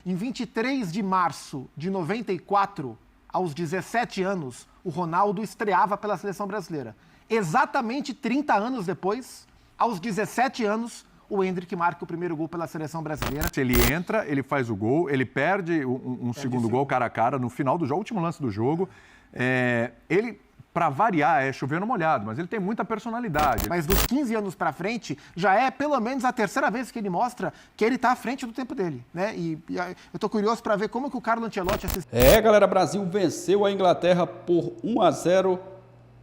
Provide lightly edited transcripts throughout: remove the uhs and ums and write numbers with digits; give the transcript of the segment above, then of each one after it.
Em 23 de março de 94, aos 17 anos, o Ronaldo estreava pela seleção brasileira. Exatamente 30 anos depois, aos 17 anos, o Endrick marca o primeiro gol pela seleção brasileira. Se ele entra, ele faz o gol, ele perde um segundo gol cara a cara no final do jogo, último lance do jogo. Ele, para variar, é chover no molhado, mas ele tem muita personalidade. Mas dos 15 anos para frente, já é pelo menos a terceira vez que ele mostra que ele está à frente do tempo dele, né? E eu estou curioso para ver como que o Carlo Ancelotti assistiu. Galera, Brasil venceu a Inglaterra por 1-0.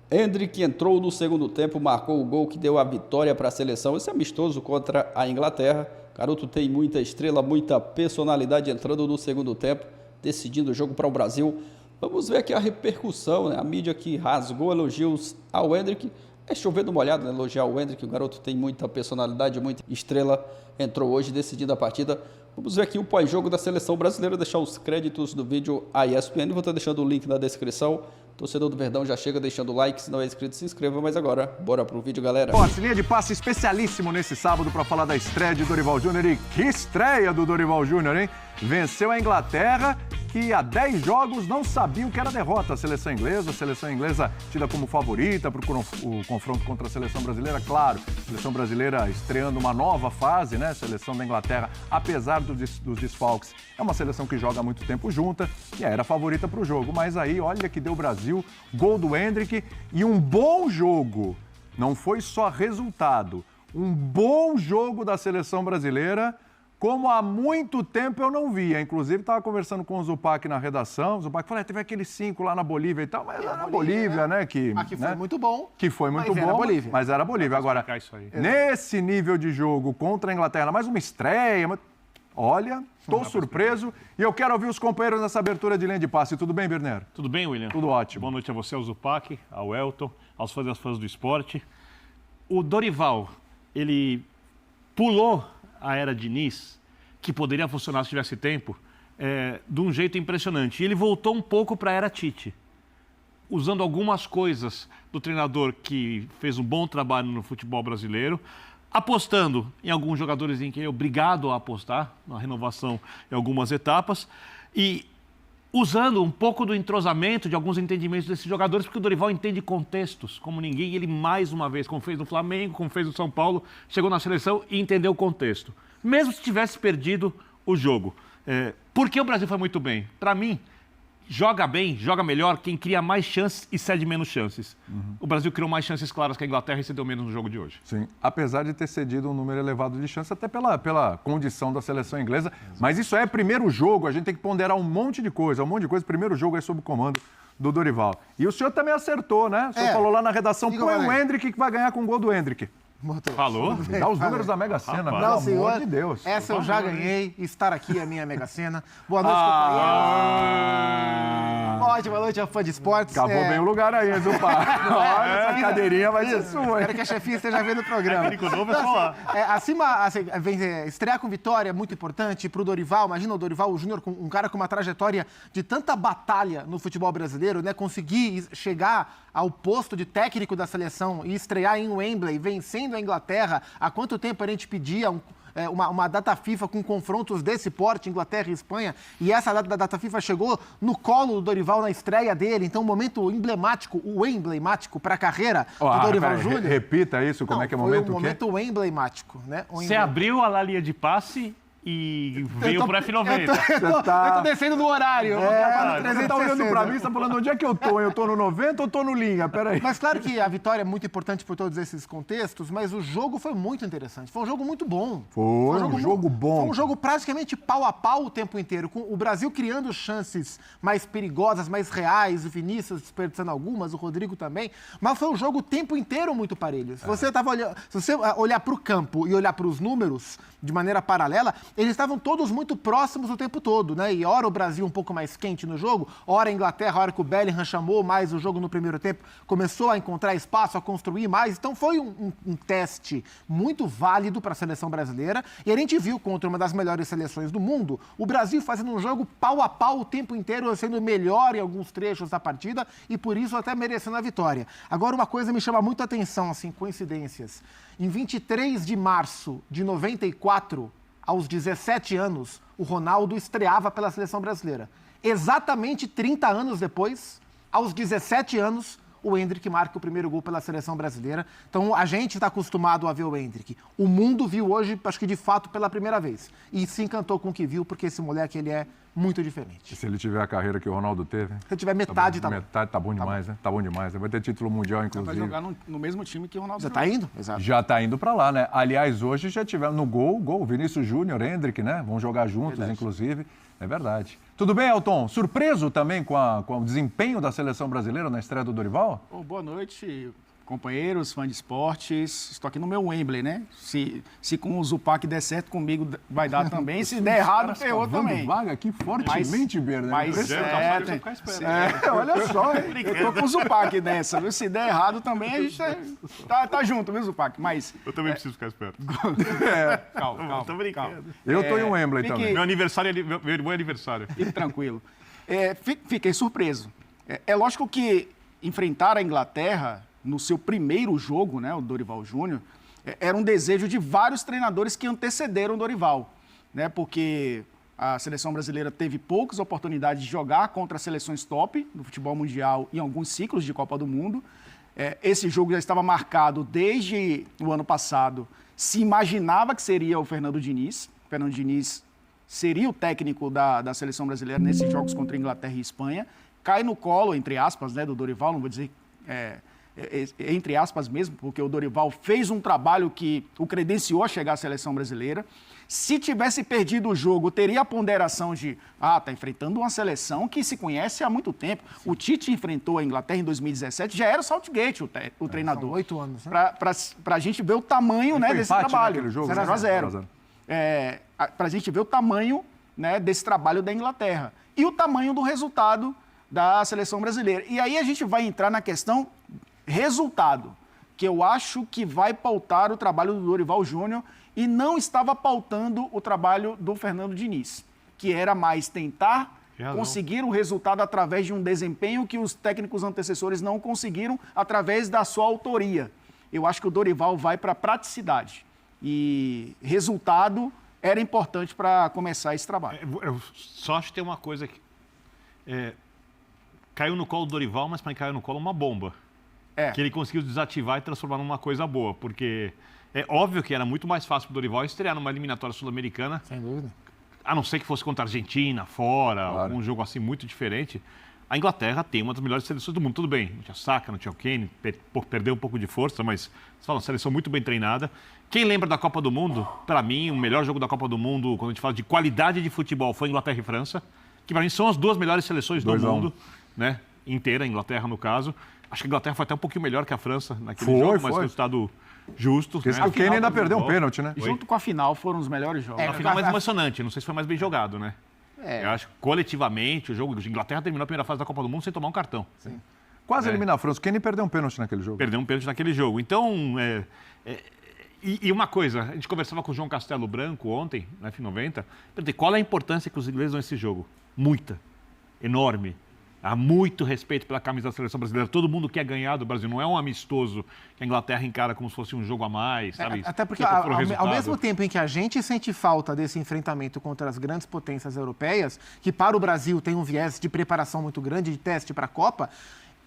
Endrick entrou no segundo tempo, marcou o gol que deu a vitória para a seleção. Esse amistoso contra a Inglaterra. Garoto tem muita estrela, muita personalidade entrando no segundo tempo, decidindo o jogo para o Brasil. Vamos ver aqui a repercussão, né? A mídia que rasgou elogios ao Endrick. É chover no molhado, né? Elogiar o Endrick. O garoto tem muita personalidade, muita estrela. Entrou hoje decidindo a partida. Vamos ver aqui o pós-jogo da seleção brasileira. Deixar os créditos do vídeo à ESPN. Vou estar deixando o link na descrição. Torcedor do Verdão já chega deixando o like, se não é inscrito, se inscreva. Mas agora, bora pro vídeo, galera. Linha de passe especialíssimo nesse sábado para falar da estreia de Dorival Júnior. E que estreia do Dorival Júnior, hein? Venceu a Inglaterra, que há 10 jogos não sabia o que era derrota. A seleção inglesa tida como favorita para o confronto contra a seleção brasileira. Claro, a seleção brasileira estreando uma nova fase, né? A seleção da Inglaterra, apesar dos desfalques, é uma seleção que joga há muito tempo junta e era favorita para o jogo. Mas aí, olha que deu o Brasil, gol do Endrick e um bom jogo. Não foi só resultado, um bom jogo da seleção brasileira, como há muito tempo eu não via. Inclusive, estava conversando com o Zupac na redação. O Zupac falou, teve aqueles 5 lá na Bolívia e tal, mas era a Bolívia, né? Que foi muito bom. Que foi muito bom, mas era a Bolívia. Agora, nesse nível de jogo contra a Inglaterra, mais uma estreia, olha, estou surpreso e eu quero ouvir os companheiros nessa abertura de linha de passe. Tudo bem, Birner? Tudo bem, William? Tudo ótimo. Boa noite a você, ao Zupac, ao Elton, aos fãs e às fãs do esporte. O Dorival, ele pulou a era Diniz, que poderia funcionar se tivesse tempo, de um jeito impressionante. E ele voltou um pouco para a era Tite, usando algumas coisas do treinador que fez um bom trabalho no futebol brasileiro, apostando em alguns jogadores em que é obrigado a apostar, na renovação em algumas etapas, e usando um pouco do entrosamento, de alguns entendimentos desses jogadores, porque o Dorival entende contextos como ninguém, e ele mais uma vez, como fez no Flamengo, como fez no São Paulo, chegou na seleção e entendeu o contexto. Mesmo se tivesse perdido o jogo. Porque o Brasil foi muito bem? Para mim, joga bem, joga melhor quem cria mais chances e cede menos chances. O Brasil criou mais chances claras que a Inglaterra e cedeu menos no jogo de hoje. Sim, apesar de ter cedido um número elevado de chances, até pela condição da seleção inglesa. Mas isso é primeiro jogo, a gente tem que ponderar um monte de coisa. Primeiro jogo é sob o comando do Dorival. E o senhor também acertou, né? O senhor falou lá na redação, põe o Endrick que vai ganhar com o gol do Endrick. Falou? Dá os números da Mega Sena, pelo amor de Deus. Essa eu já ganhei. Estar aqui é a minha Mega Sena. Boa noite, companheiro. Ótima noite, fã de esportes. Acabou bem o lugar aí, Zupac. Olha, essa cadeirinha vai ser sua. Espero que a chefinha esteja vendo o programa. Estrear com vitória é muito importante para o Dorival. Imagina o Dorival Júnior, um cara com uma trajetória de tanta batalha no futebol brasileiro, né? Conseguir chegar ao posto de técnico da seleção e estrear em Wembley, vencendo a Inglaterra. Há quanto tempo a gente pedia uma data FIFA com confrontos desse porte, Inglaterra e Espanha, e essa data FIFA chegou no colo do Dorival na estreia dele. Então, um momento emblemático, o emblemático para a carreira do Dorival Júnior. Repita isso, como é que é o momento? Foi um momento emblemático, né? Você abriu a linha de passe e veio pro F90. Eu tô descendo no horário. Você tá olhando pra mim, você tá falando onde é que eu tô? Eu tô no 90 ou tô no linha? Peraí. Mas claro que a vitória é muito importante por todos esses contextos, mas o jogo foi muito interessante. Foi um jogo muito bom. Foi um jogo bom. Foi um jogo praticamente pau a pau o tempo inteiro, com o Brasil criando chances mais perigosas, mais reais, o Vinícius desperdiçando algumas, o Rodrigo também, mas foi um jogo o tempo inteiro muito parelho. Se você olhar pro campo e olhar pros números de maneira paralela, eles estavam todos muito próximos o tempo todo, né? E hora o Brasil um pouco mais quente no jogo, hora a Inglaterra, hora que o Bellingham chamou mais o jogo no primeiro tempo, começou a encontrar espaço, a construir mais. Então foi um teste muito válido para a seleção brasileira. E a gente viu contra uma das melhores seleções do mundo, o Brasil fazendo um jogo pau a pau o tempo inteiro, sendo melhor em alguns trechos da partida e por isso até merecendo a vitória. Agora, uma coisa me chama muito a atenção, assim, coincidências. Em 23 de março de 94, aos 17 anos, o Ronaldo estreava pela seleção brasileira. Exatamente 30 anos depois, aos 17 anos, o Endrick marca o primeiro gol pela seleção brasileira. Então, a gente está acostumado a ver o Endrick. O mundo viu hoje, acho que de fato, pela primeira vez. E se encantou com o que viu, porque esse moleque, ele é muito diferente. E se ele tiver a carreira que o Ronaldo teve? Se ele tiver metade, tá bom. Metade tá bom demais, né? Tá bom demais. Vai ter título mundial, inclusive. Vai jogar no mesmo time que o Ronaldo. Já tá indo? Exato. Já tá indo pra lá, né? Aliás, hoje já tiveram no gol, Vinícius Júnior, Endrick, né? Vão jogar juntos, inclusive. É verdade. Tudo bem, Elton? Surpreso também com o desempenho da seleção brasileira na estreia do Dorival? Boa noite, companheiros, fãs de esportes. Estou aqui no meu Wembley, né? Se com o Zupac der certo, comigo vai dar também. Se der errado, ferrou também. Vaga aqui fortemente, Berna. Mas olha só, hein? Eu tô com o Zupac nessa, viu? Se der errado também, a gente tá junto, viu, Zupac? Mas... Eu também preciso ficar esperto. Calma. Tô brincando. Eu tô em Wembley também. Meu aniversário é meu aniversário. Fique tranquilo. Fiquei surpreso. É lógico que enfrentar a Inglaterra no seu primeiro jogo, né, o Dorival Júnior, era um desejo de vários treinadores que antecederam o Dorival, né, porque a seleção brasileira teve poucas oportunidades de jogar contra seleções top do futebol mundial em alguns ciclos de Copa do Mundo. Esse jogo já estava marcado desde o ano passado. Se imaginava que seria o Fernando Diniz. O Fernando Diniz seria o técnico da seleção brasileira nesses jogos contra Inglaterra e Espanha. Cai no colo, entre aspas, né, do Dorival, não vou dizer... entre aspas mesmo, porque o Dorival fez um trabalho que o credenciou a chegar à seleção brasileira. Se tivesse perdido o jogo, teria a ponderação de tá enfrentando uma seleção que se conhece há muito tempo. O Tite enfrentou a Inglaterra em 2017, já era o Southgate o treinador. São 8 anos, né? Para a gente ver o tamanho, né, desse trabalho. 0-0. Para a gente ver o tamanho, né, desse trabalho da Inglaterra. E o tamanho do resultado da seleção brasileira. E aí a gente vai entrar na questão resultado, que eu acho que vai pautar o trabalho do Dorival Júnior e não estava pautando o trabalho do Fernando Diniz, que era mais tentar conseguir o resultado através de um desempenho que os técnicos antecessores não conseguiram através da sua autoria. Eu acho que o Dorival vai para a praticidade e resultado era importante para começar esse trabalho. Eu só acho que tem uma coisa que caiu no colo do Dorival, mas para mim caiu no colo uma bomba. Que ele conseguiu desativar e transformar numa coisa boa, porque é óbvio que era muito mais fácil para o Dorival estrear numa eliminatória sul-americana. Sem dúvida. A não ser que fosse contra a Argentina, fora, claro, um jogo assim muito diferente. A Inglaterra tem uma das melhores seleções do mundo, tudo bem. Não tinha Saka, não tinha o Kane, perdeu um pouco de força, mas você fala, uma seleção muito bem treinada. Quem lembra da Copa do Mundo, para mim, o melhor jogo da Copa do Mundo, quando a gente fala de qualidade de futebol, foi Inglaterra e França, que para mim são as duas melhores seleções do mundo, né? Inteira, a Inglaterra no caso. Acho que a Inglaterra foi até um pouquinho melhor que a França naquele jogo, mas resultado justo. Porque o Kane ainda perdeu um pênalti, né? Junto com a final foram os melhores jogos. A final mais emocionante, não sei se foi mais bem jogado, né? Eu acho que coletivamente o jogo, a Inglaterra terminou a primeira fase da Copa do Mundo sem tomar um cartão. Sim. Quase eliminar a França. O Kane perdeu um pênalti naquele jogo. Perdeu um pênalti naquele jogo. Então, e uma coisa, a gente conversava com o João Castelo Branco ontem, na F90, perguntei qual é a importância que os ingleses dão nesse jogo. Muita. Enorme. Há muito respeito pela camisa da seleção brasileira. Todo mundo quer ganhar do Brasil. Não é um amistoso que a Inglaterra encara como se fosse um jogo a mais, sabe? Até porque, ao mesmo tempo em que a gente sente falta desse enfrentamento contra as grandes potências europeias, que para o Brasil tem um viés de preparação muito grande, de teste para a Copa,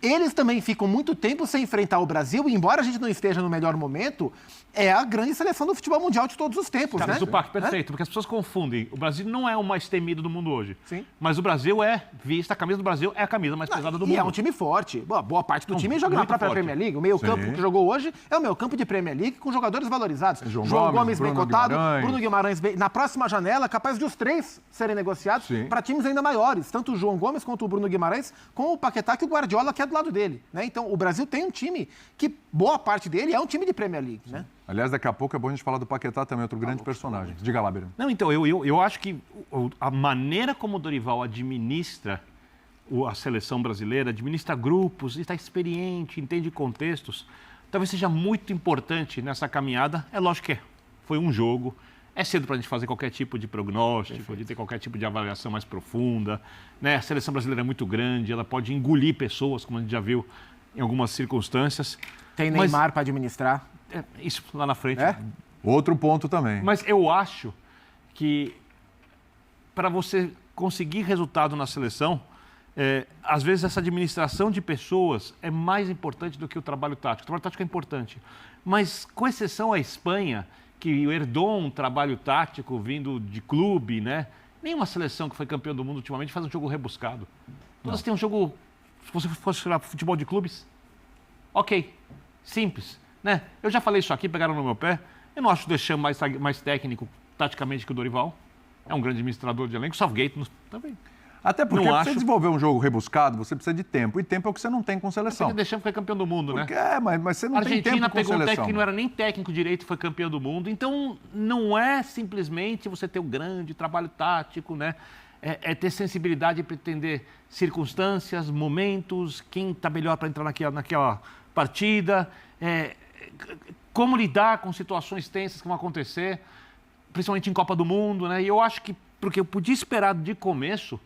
eles também ficam muito tempo sem enfrentar o Brasil, e embora a gente não esteja no melhor momento, é a grande seleção do futebol mundial de todos os tempos, né? Zupac, perfeito, né? Porque as pessoas confundem. O Brasil não é o mais temido do mundo hoje. Sim. Mas o Brasil a camisa do Brasil é a camisa mais pesada do mundo. E é um time forte. Boa parte do time joga na própria Premier League. O meio-campo que jogou hoje é o meio-campo de Premier League com jogadores valorizados. João Gomes bem cotado, Bruno Guimarães bem. Na próxima janela, capaz de os três serem negociados para times ainda maiores. Tanto o João Gomes quanto o Bruno Guimarães, com o Paquetá que o Guardiola quer do lado dele, né? Então, o Brasil tem um time que boa parte dele é um time de Premier League, né? Aliás, daqui a pouco é bom a gente falar do Paquetá também, outro grande personagem. Diga lá, Berino. Não, então, eu acho que a maneira como o Dorival administra a seleção brasileira, administra grupos, está experiente, entende contextos, talvez seja muito importante nessa caminhada. É lógico que foi um jogo, é cedo para a gente fazer qualquer tipo de prognóstico, de ter qualquer tipo de avaliação mais profunda, né? A seleção brasileira é muito grande, ela pode engolir pessoas, como a gente já viu em algumas circunstâncias. Tem Neymar para administrar. Isso lá na frente. Outro ponto também. Mas eu acho que para você conseguir resultado na seleção, às vezes essa administração de pessoas é mais importante do que o trabalho tático. O trabalho tático é importante, mas com exceção à Espanha, que herdou um trabalho tático vindo de clube, né? Nenhuma seleção que foi campeã do mundo ultimamente faz um jogo rebuscado. Todas têm um jogo, se você fosse falar futebol de clubes, ok, simples, né? Eu já falei isso aqui, pegaram no meu pé. Eu não acho o Deschamps mais técnico taticamente que o Dorival. É um grande administrador de elenco. O Southgate também. Até porque Não para acho. você desenvolver um jogo rebuscado, você precisa de tempo. E tempo é o que você não tem com seleção. O Deschamps foi campeão do mundo, né? Mas você não A tem Argentina tempo com pegou um seleção. técnico que não era nem técnico direito e foi campeão do mundo. Então, não é simplesmente você ter um grande trabalho tático, né? É ter sensibilidade para entender circunstâncias, momentos, quem está melhor para entrar naquela partida, como lidar com situações tensas que vão acontecer, principalmente em Copa do Mundo, né? E eu acho que, porque eu podia esperar de começo,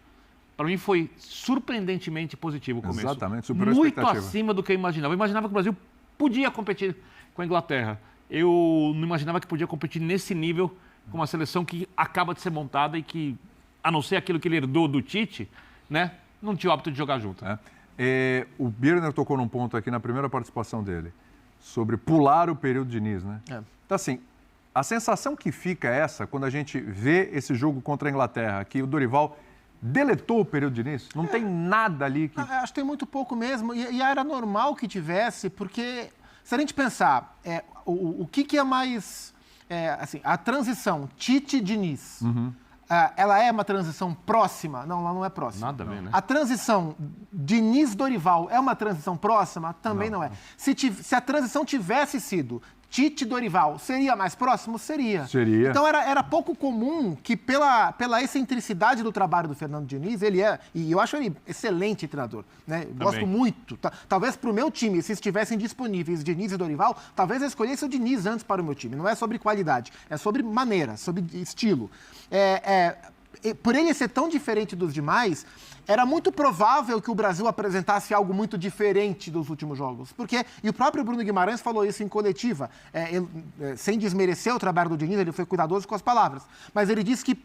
para mim foi surpreendentemente positivo o começo. Exatamente, superou a Muito expectativa. acima do que eu imaginava. Eu imaginava que o Brasil podia competir com a Inglaterra. Eu não imaginava que podia competir nesse nível com uma seleção que acaba de ser montada e que, a não ser aquilo que ele herdou do Tite, né, não tinha o hábito de jogar junto. O Birner tocou num ponto aqui na primeira participação dele, sobre pular o período de Diniz, né? Então, assim, a sensação que fica é essa, quando a gente vê esse jogo contra a Inglaterra, que o Dorival deletou o período de Diniz, não tem nada ali que... Acho que tem muito pouco mesmo, e era normal que tivesse, porque se a gente pensar, o que é mais, assim, a transição Tite-Diniz, ela é uma transição próxima? Não, ela não é próxima. Nada a ver, né? A transição Diniz-Dorival é uma transição próxima? Também não é. Se a transição tivesse sido Tite-Dorival, seria mais próximo? Seria. Então era pouco comum que pela excentricidade do trabalho do Fernando Diniz, e eu acho ele excelente treinador, né? Eu gosto muito. Talvez para o meu time, se estivessem disponíveis Diniz e Dorival, talvez eu escolhesse o Diniz antes para o meu time. Não é sobre qualidade, é sobre maneira, sobre estilo. Por ele ser tão diferente dos demais, era muito provável que o Brasil apresentasse algo muito diferente dos últimos jogos. E o próprio Bruno Guimarães falou isso em coletiva, sem desmerecer o trabalho do Diniz, ele foi cuidadoso com as palavras. Mas ele disse que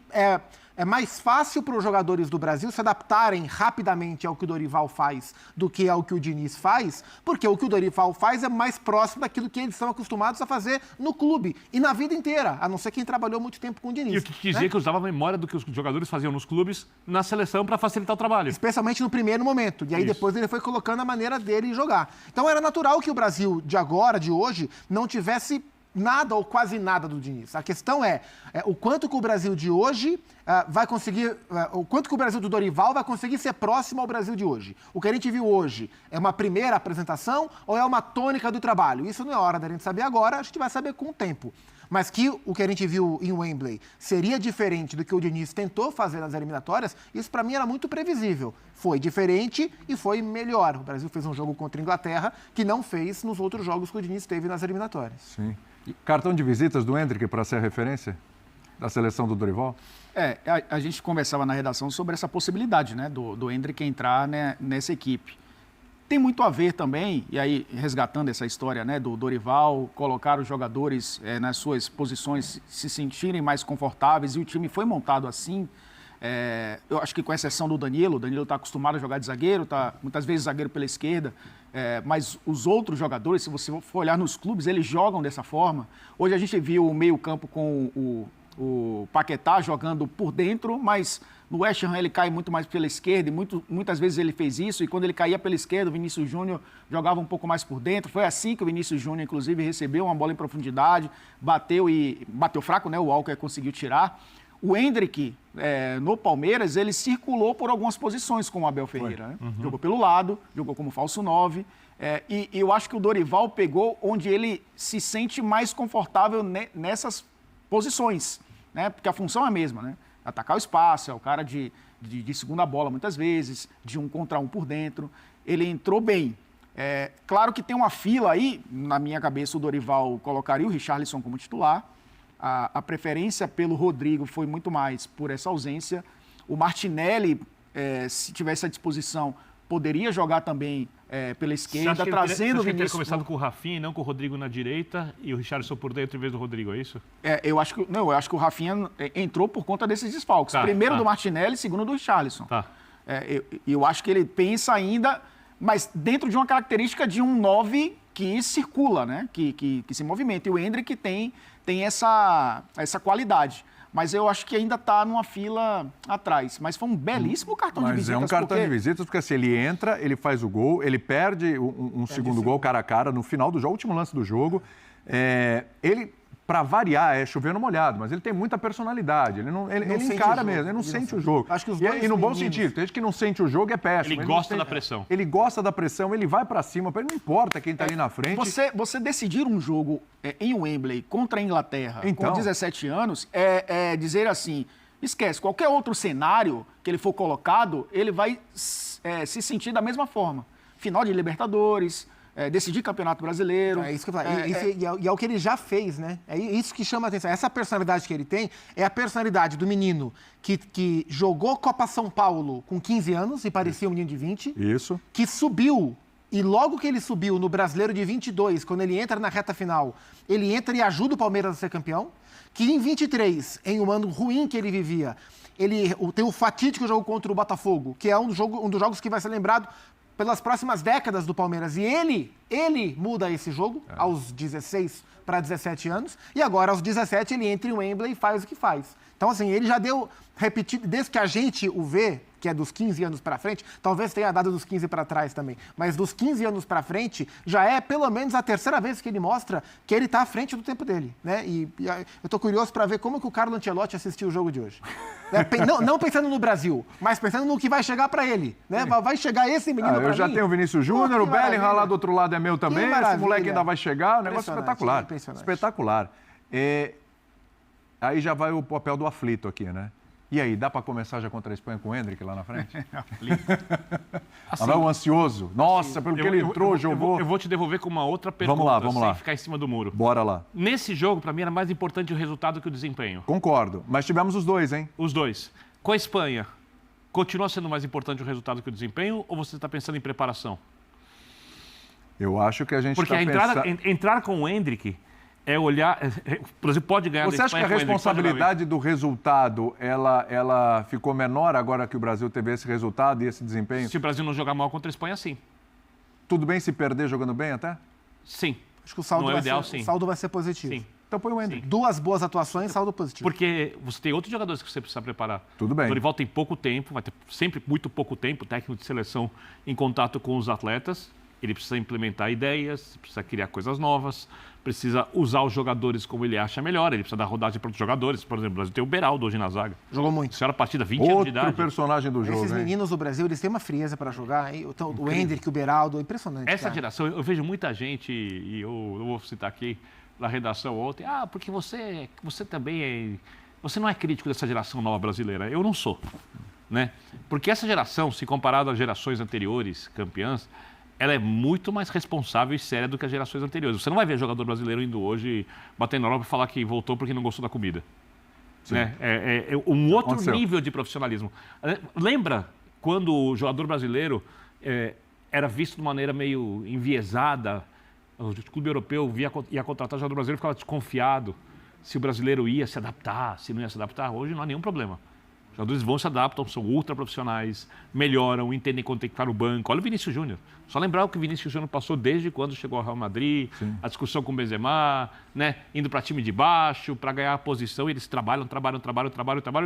é mais fácil para os jogadores do Brasil se adaptarem rapidamente ao que o Dorival faz do que ao que o Diniz faz, porque o que o Dorival faz é mais próximo daquilo que eles estão acostumados a fazer no clube e na vida inteira, a não ser quem trabalhou muito tempo com o Diniz. E o que dizia que usava a memória do que os jogadores faziam nos clubes na seleção para facilitar o trabalho. Especialmente no primeiro momento. E aí depois ele foi colocando a maneira dele jogar. Então era natural que o Brasil de hoje, não tivesse nada ou quase nada do Diniz. A questão é o quanto que o Brasil de hoje vai conseguir, o quanto que o Brasil do Dorival vai conseguir ser próximo ao Brasil de hoje. O que a gente viu hoje é uma primeira apresentação ou é uma tônica do trabalho? Isso não é hora da gente saber agora, a gente vai saber com o tempo. Mas que o que a gente viu em Wembley seria diferente do que o Diniz tentou fazer nas eliminatórias, isso para mim era muito previsível. Foi diferente e foi melhor. O Brasil fez um jogo contra a Inglaterra que não fez nos outros jogos que o Diniz teve nas eliminatórias. Sim. Cartão de visitas do Endrick para ser a referência da seleção do Dorival? A gente conversava na redação sobre essa possibilidade, né, do Endrick entrar, né, nessa equipe. Tem muito a ver também, e aí resgatando essa história, né, do Dorival, colocar os jogadores nas suas posições, se sentirem mais confortáveis, e o time foi montado assim. Eu acho que com exceção do Danilo, o Danilo está acostumado a jogar de zagueiro, muitas vezes zagueiro pela esquerda, mas os outros jogadores, se você for olhar nos clubes, eles jogam dessa forma. Hoje a gente viu o meio-campo com o Paquetá jogando por dentro, mas no West Ham ele cai muito mais pela esquerda, e muitas vezes ele fez isso, e quando ele caía pela esquerda, o Vinícius Júnior jogava um pouco mais por dentro. Foi assim que o Vinícius Júnior, inclusive, recebeu uma bola em profundidade, bateu fraco, né? O Walker conseguiu tirar. O Endrick, no Palmeiras, ele circulou por algumas posições com o Abel Ferreira. Né? Jogou pelo lado, jogou como falso 9. E eu acho que o Dorival pegou onde ele se sente mais confortável nessas posições, né? Porque a função é a mesma, né? Atacar o espaço, é o cara de segunda bola muitas vezes, de 1 contra 1 por dentro. Ele entrou bem. Claro que tem uma fila aí, na minha cabeça o Dorival colocaria o Richarlison como titular. A preferência pelo Rodrigo foi muito mais por essa ausência. O Martinelli, se tivesse à disposição, poderia jogar também pela esquerda, trazendo o Vinícius. Teria Vinícius. começado com o Rafinha e não com o Rodrigo na direita e o Richarlison por dentro em vez do Rodrigo, é isso? Eu acho que o Rafinha entrou por conta desses desfalques. Tá, Primeiro tá. do Martinelli, segundo do Richarlison. Tá. Eu acho que ele pensa ainda, mas dentro de uma característica de um 9 que circula, né? Que se movimenta. E o Endrick tem essa qualidade. Mas eu acho que ainda está numa fila atrás. Mas foi um belíssimo cartão de visitas. Mas é um cartão de visitas, porque assim, ele entra, ele faz o gol, ele perde um segundo gol cara a cara no final do jogo, último lance do jogo. Ele, para variar, é chover no molhado, mas ele tem muita personalidade. Ele encara mesmo, ele não sente o jogo. Acho que os e dois no bom meninos- sentido, tem gente que não sente o jogo, é péssimo. Ele não gosta tem- da pressão. Ele gosta da pressão, ele vai para cima, para ele não importa quem está ali na frente. Você decidir um jogo em Wembley contra a Inglaterra Então. com 17 anos é dizer assim, esquece, qualquer outro cenário que ele for colocado, ele vai se sentir da mesma forma. Final de Libertadores, decidir Campeonato Brasileiro. É isso que eu falo. E é o que ele já fez, né? É isso que chama a atenção. Essa personalidade que ele tem é a personalidade do menino que jogou Copa São Paulo com 15 anos e parecia um menino de 20. Isso. Que subiu, e logo que ele subiu no Brasileiro de 22, quando ele entra na reta final, ele entra e ajuda o Palmeiras a ser campeão, que em 23, em um ano ruim que ele vivia, ele tem o fatídico jogo contra o Botafogo, que é um dos jogos que vai ser lembrado pelas próximas décadas do Palmeiras. E ele muda esse jogo aos 16 para 17 anos, e agora aos 17 ele entra em Wembley e faz o que faz. Então, assim, ele já deu repetido, desde que a gente o vê, que é dos 15 anos para frente, talvez tenha dado dos 15 para trás também, mas dos 15 anos para frente, já é pelo menos a terceira vez que ele mostra que ele está à frente do tempo dele, né? E eu estou curioso para ver como que o Carlo Ancelotti assistiu o jogo de hoje. Não pensando no Brasil, mas pensando no que vai chegar para ele, né? Vai chegar esse menino para mim. Eu já tenho o Vinícius Júnior, o Bellingham lá do outro lado é meu também, esse maravilha. moleque ainda vai chegar, um negócio Impressionante, espetacular. impressionante. Espetacular. Aí já vai o papel do aflito aqui, né? E aí, dá para começar já contra a Espanha com o Endrick lá na frente? Mas o ansioso. Nossa, pelo que ele entrou, jogou. Eu vou te devolver com uma outra pergunta, Vamos lá. sem ficar em cima do muro. Bora lá. Nesse jogo, para mim, era mais importante o resultado que o desempenho. Concordo. Mas tivemos os dois, hein? Os dois. Com a Espanha, continua sendo mais importante o resultado que o desempenho ou você está pensando em preparação? Eu acho que a gente Porque está pensando... entrar com o Endrick é olhar... Por exemplo, pode ganhar Você da acha que Espanha a com o Endrick, pode responsabilidade do resultado, ela ficou menor agora que o Brasil teve esse resultado e esse desempenho? Se o Brasil não jogar mal contra a Espanha, sim. Tudo bem se perder jogando bem até? Sim. Acho que o saldo, Não é o vai, ideal, ser, sim. o saldo vai ser positivo. Sim. Então põe o Endrick. Duas boas atuações, saldo positivo. Porque você tem outros jogadores que você precisa preparar. Tudo bem. O Dorival tem pouco tempo, vai ter sempre muito pouco tempo, técnico de seleção em contato com os atletas. Ele precisa implementar ideias, precisa criar coisas novas, precisa usar os jogadores como ele acha melhor, ele precisa dar rodagem para outros jogadores. Por exemplo, o Brasil tem o Beraldo hoje na zaga. Jogou muito. Isso era a partida 20 anos de Outro idade. personagem do jogo, Esses hein? meninos do Brasil, eles têm uma frieza para jogar. Hein? O Endrick, o Beraldo, impressionante. Essa cara. geração, eu vejo muita gente, e eu vou citar aqui na redação ontem, porque você também você não é crítico dessa geração nova brasileira. Eu não sou, né? Porque essa geração, se comparado às gerações anteriores, campeãs, ela é muito mais responsável e séria do que as gerações anteriores. Você não vai ver jogador brasileiro indo hoje batendo na Europa e falar que voltou porque não gostou da comida. Né? É um outro Aconteceu. nível de profissionalismo. Lembra quando o jogador brasileiro era visto de maneira meio enviesada? O clube europeu ia contratar jogador brasileiro e ficava desconfiado se o brasileiro ia se adaptar, se não ia se adaptar. Hoje não há nenhum problema. Os jogadores vão se adaptam, são ultra profissionais, melhoram, entendem quando tem que estar no banco. Olha o Vinícius Júnior. Só lembrar o que o Vinícius Júnior passou desde quando chegou ao Real Madrid, a discussão com o Benzema, né? Indo para time de baixo, para ganhar a posição, e eles trabalham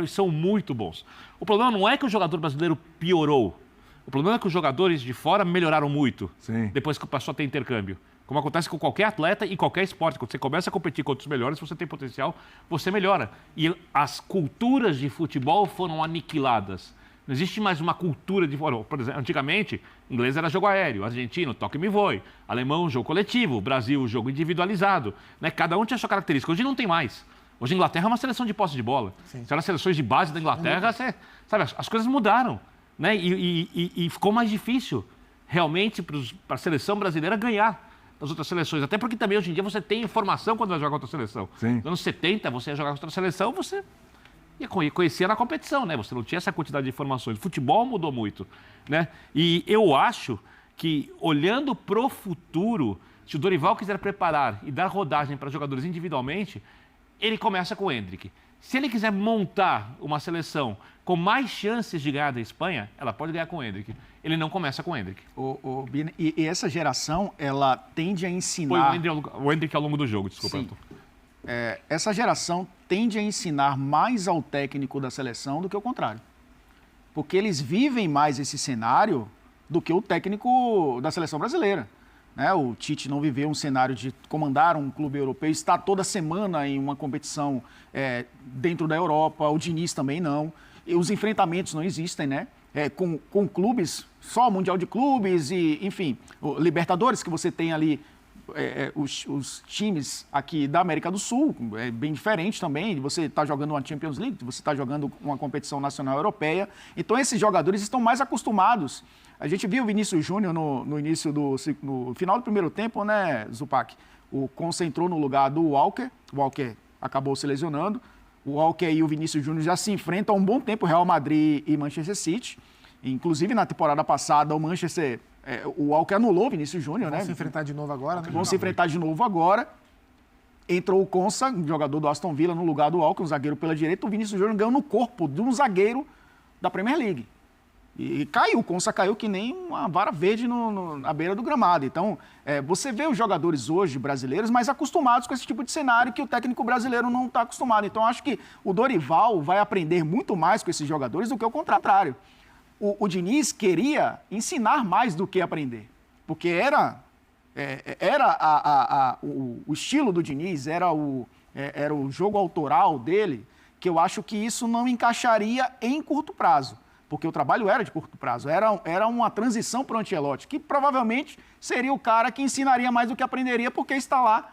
e são muito bons. O problema não é que o jogador brasileiro piorou. O problema é que os jogadores de fora melhoraram muito depois que passou a ter intercâmbio. Como acontece com qualquer atleta e qualquer esporte. Quando você começa a competir contra os melhores, se você tem potencial, você melhora. E as culturas de futebol foram aniquiladas. Não existe mais uma cultura de... Por exemplo, antigamente, inglês era jogo aéreo, argentino, toque-me voe, alemão, jogo coletivo, Brasil, jogo individualizado. Né? Cada um tinha a sua característica. Hoje não tem mais. Hoje a Inglaterra é uma seleção de posse de bola. Se eram seleções de base da Inglaterra, sabe, as coisas mudaram. Né? E ficou mais difícil, realmente, para a seleção brasileira ganhar das outras seleções. Até porque também hoje em dia você tem informação quando vai jogar contra a seleção. Sim. Nos anos 70, você ia jogar contra a seleção, você e conhecia na competição, né? Você não tinha essa quantidade de informações. O futebol mudou muito, né? E eu acho que, olhando pro futuro, se o Dorival quiser preparar e dar rodagem para jogadores individualmente, ele começa com o Endrick. Se ele quiser montar uma seleção com mais chances de ganhar da Espanha, ela pode ganhar com o Endrick. Ele não começa com o Endrick. E essa geração, ela tende a ensinar... Foi o Endrick ao longo do jogo, desculpa. Sim. Essa geração tende a ensinar mais ao técnico da seleção do que o contrário. Porque eles vivem mais esse cenário do que o técnico da seleção brasileira. Né? O Tite não viveu um cenário de comandar um clube europeu, estar toda semana em uma competição dentro da Europa, o Diniz também não. E os enfrentamentos não existem, né? Com clubes, só Mundial de Clubes e, enfim, o Libertadores, que você tem ali os times aqui da América do Sul, é bem diferente também, você está jogando uma Champions League, você está jogando uma competição nacional europeia, então esses jogadores estão mais acostumados. A gente viu o Vinícius Júnior no início no final do primeiro tempo, né, Zupac? O Konsa entrou no lugar do Walker, o Walker acabou se lesionando, o Walker e o Vinícius Júnior já se enfrentam há um bom tempo, Real Madrid e Manchester City, inclusive na temporada passada o Manchester... o Walker anulou o Vinícius Júnior, né? Vão se enfrentar de novo agora, né? Vão se enfrentar de novo agora. Entrou o Konsa, um jogador do Aston Villa, no lugar do Walker, um zagueiro pela direita. O Vinícius Júnior ganhou no corpo de um zagueiro da Premier League. E caiu, o Konsa caiu que nem uma vara verde na beira do gramado. Então, você vê os jogadores hoje brasileiros mais acostumados com esse tipo de cenário que o técnico brasileiro não está acostumado. Então, acho que o Dorival vai aprender muito mais com esses jogadores do que o contrário. O Diniz queria ensinar mais do que aprender, porque era o estilo do Diniz, era o jogo autoral dele, que eu acho que isso não encaixaria em curto prazo, porque o trabalho era de curto prazo, era uma transição para o Ancelotti, que provavelmente seria o cara que ensinaria mais do que aprenderia, porque está lá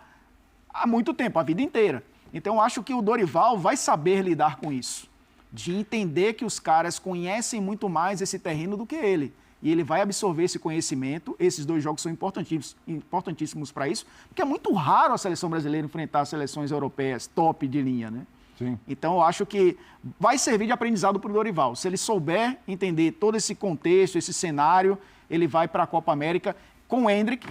há muito tempo, a vida inteira. Então, eu acho que o Dorival vai saber lidar com isso, de entender que os caras conhecem muito mais esse terreno do que ele. E ele vai absorver esse conhecimento. Esses dois jogos são importantíssimos para isso, porque é muito raro a seleção brasileira enfrentar seleções europeias top de linha, né? Sim. Então, eu acho que vai servir de aprendizado para o Dorival. Se ele souber entender todo esse contexto, esse cenário, ele vai para a Copa América com o Endrick,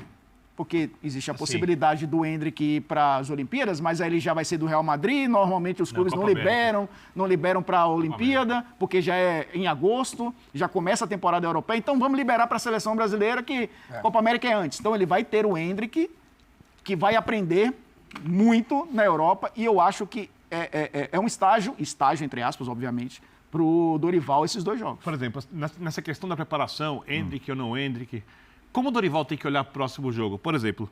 porque existe a possibilidade do Endrick ir para as Olimpíadas, mas aí ele já vai ser do Real Madrid, normalmente os clubes não liberam para a Olimpíada, porque já é em agosto, já começa a temporada europeia, então vamos liberar para a seleção brasileira, que Copa América é antes. Então ele vai ter o Endrick, que vai aprender muito na Europa, e eu acho que é um estágio entre aspas, obviamente, para o Dorival esses dois jogos. Por exemplo, nessa questão da preparação, Endrick ou não Endrick, como o Dorival tem que olhar para o próximo jogo? Por exemplo,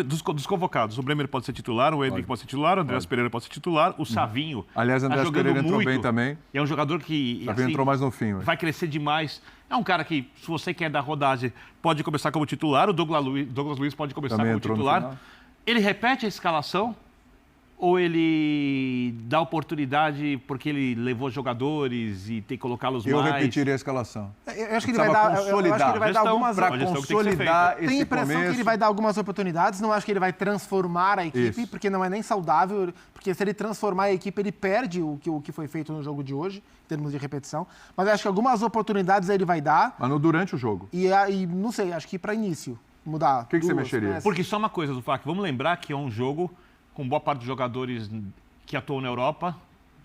dos convocados, o Bremer pode ser titular, o Endrick pode ser titular, o Andreas Pereira pode ser titular, o Savinho. Aliás, o Andreas Pereira entrou muito, bem também. É um jogador que Savinho entrou mais no fim. Vai crescer demais. É um cara que, se você quer dar rodagem, pode começar como titular. O Douglas Luiz pode começar também como titular. Ele repete a escalação? Ou ele dá oportunidade porque ele levou jogadores e tem que colocá-los mais? Eu repetiria a escalação. Eu acho que ele vai dar algumas... Para consolidar esse Tem a impressão que ele vai dar algumas oportunidades, não acho que ele vai transformar a equipe, porque não é nem saudável, porque se ele transformar a equipe, ele perde o que foi feito no jogo de hoje, em termos de repetição. Mas acho que algumas oportunidades ele vai dar. Mas durante o jogo. E não sei, acho que para início, mudar. O que você mexeria? Porque só uma coisa, Zupac, vamos lembrar que é um jogo com boa parte dos jogadores que atuam na Europa,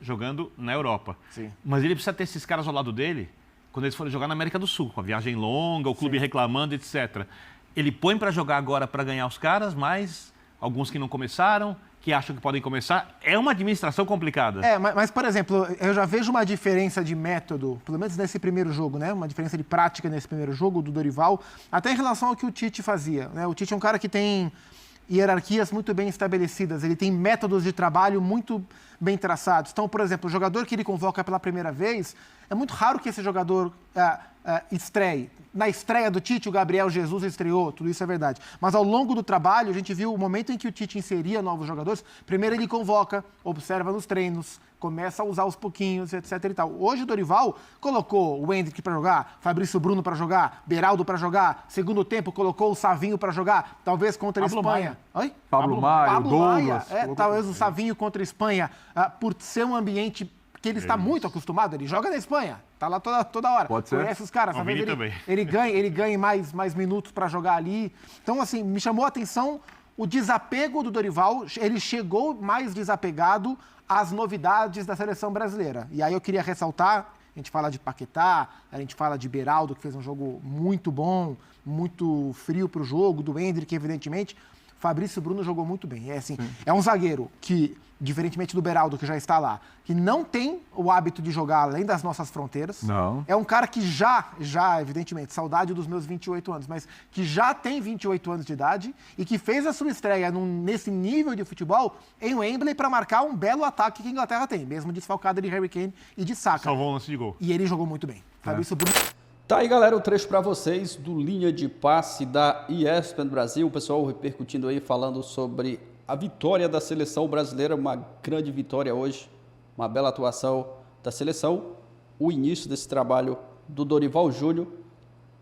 jogando na Europa. Sim. Mas ele precisa ter esses caras ao lado dele quando eles forem jogar na América do Sul, com a viagem longa, o clube reclamando, etc. Ele põe para jogar agora para ganhar os caras, mas alguns que não começaram, que acham que podem começar. É uma administração complicada. Mas, por exemplo, eu já vejo uma diferença de método, pelo menos nesse primeiro jogo, né? Uma diferença de prática nesse primeiro jogo do Dorival, até em relação ao que o Tite fazia, né? O Tite é um cara que tem hierarquias muito bem estabelecidas, ele tem métodos de trabalho muito bem traçados. Então, por exemplo, o jogador que ele convoca pela primeira vez, é muito raro que esse jogador estreie. Na estreia do Tite, o Gabriel Jesus estreou, tudo isso é verdade. Mas ao longo do trabalho, a gente viu o momento em que o Tite inseria novos jogadores, primeiro ele convoca, observa nos treinos, começa a usar aos pouquinhos, etc. e tal. Hoje o Dorival colocou o Endrick para jogar, Fabrício Bruno para jogar, Beraldo para jogar, segundo tempo colocou o Savinho para jogar, talvez contra a Espanha. Oi? Pablo Maia, Douglas. Talvez o Savinho contra a Espanha, por ser um ambiente porque ele está muito acostumado, ele joga na Espanha, tá lá toda hora. Pode ser. Conhece os caras, O Vini também. ele ganha mais minutos para jogar ali. Então, assim, me chamou a atenção o desapego do Dorival, ele chegou mais desapegado às novidades da seleção brasileira. E aí eu queria ressaltar, a gente fala de Paquetá, a gente fala de Beraldo, que fez um jogo muito bom, muito frio para o jogo, do Endrick, evidentemente. Fabrício Bruno jogou muito bem. É um zagueiro que, diferentemente do Beraldo, que já está lá, que não tem o hábito de jogar além das nossas fronteiras. Não. É um cara que já, evidentemente, saudade dos meus 28 anos, mas que já tem 28 anos de idade e que fez a sua estreia nesse nível de futebol em Wembley para marcar um belo ataque que a Inglaterra tem, mesmo desfalcada de Harry Kane e de Saka. Salvou um lance de gol. E ele jogou muito bem. Fabrício Bruno. Tá aí, galera, o trecho para vocês do Linha de Passe da ESPN Brasil. O pessoal repercutindo aí, falando sobre a vitória da seleção brasileira, uma grande vitória hoje, uma bela atuação da seleção, o início desse trabalho do Dorival Júnior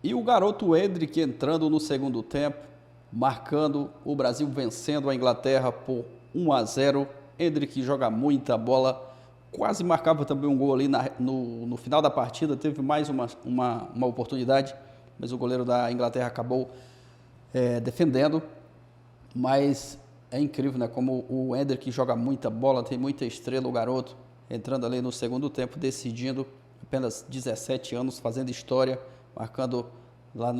e o garoto Endrick entrando no segundo tempo, marcando, o Brasil vencendo a Inglaterra por 1-0. Endrick joga muita bola, quase marcava também um gol ali no final da partida, teve mais uma oportunidade, mas o goleiro da Inglaterra acabou defendendo. Mas é incrível, né? Como o Endrick joga muita bola, tem muita estrela, o garoto, entrando ali no segundo tempo, decidindo, apenas 17 anos, fazendo história, marcando lá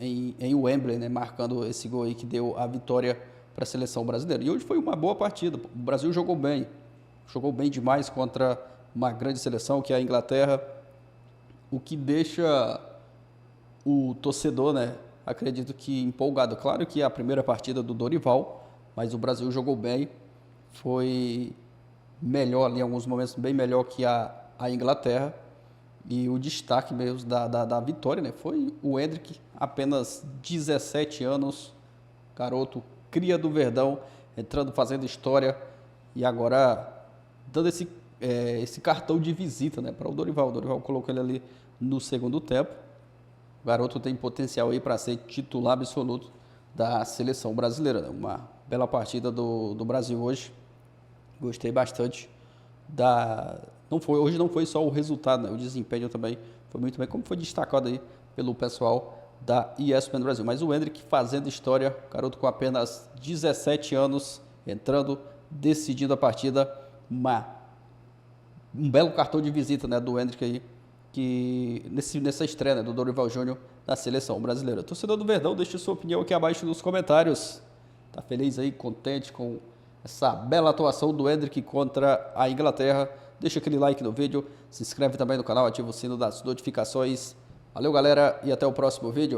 em Wembley, né? Marcando esse gol aí que deu a vitória para a seleção brasileira. E hoje foi uma boa partida, o Brasil jogou bem demais contra uma grande seleção que é a Inglaterra, o que deixa o torcedor, né, acredito que empolgado. Claro que é a primeira partida do Dorival, mas o Brasil jogou bem, foi melhor ali em alguns momentos, bem melhor que a Inglaterra, e o destaque mesmo da vitória, né, foi o Endrick, apenas 17 anos, garoto, cria do Verdão, entrando, fazendo história, e agora dando esse cartão de visita, né, para o Dorival. O Dorival colocou ele ali no segundo tempo. O garoto tem potencial aí para ser titular absoluto da seleção brasileira, né? Uma bela partida do Brasil hoje. Gostei bastante hoje não foi só o resultado, né? O desempenho também foi muito bem, como foi destacado aí pelo pessoal da ESPN Brasil. Mas o Endrick fazendo história, garoto com apenas 17 anos, entrando, decidindo a partida. Um belo cartão de visita, né, do Endrick aí, que nessa estreia, né, do Dorival Júnior na seleção brasileira. Torcedor do Verdão, deixe sua opinião aqui abaixo nos comentários. Tá feliz aí, contente com essa bela atuação do Endrick contra a Inglaterra? Deixa aquele like no vídeo, se inscreve também no canal, ativa o sino das notificações. Valeu, galera, e até o próximo vídeo.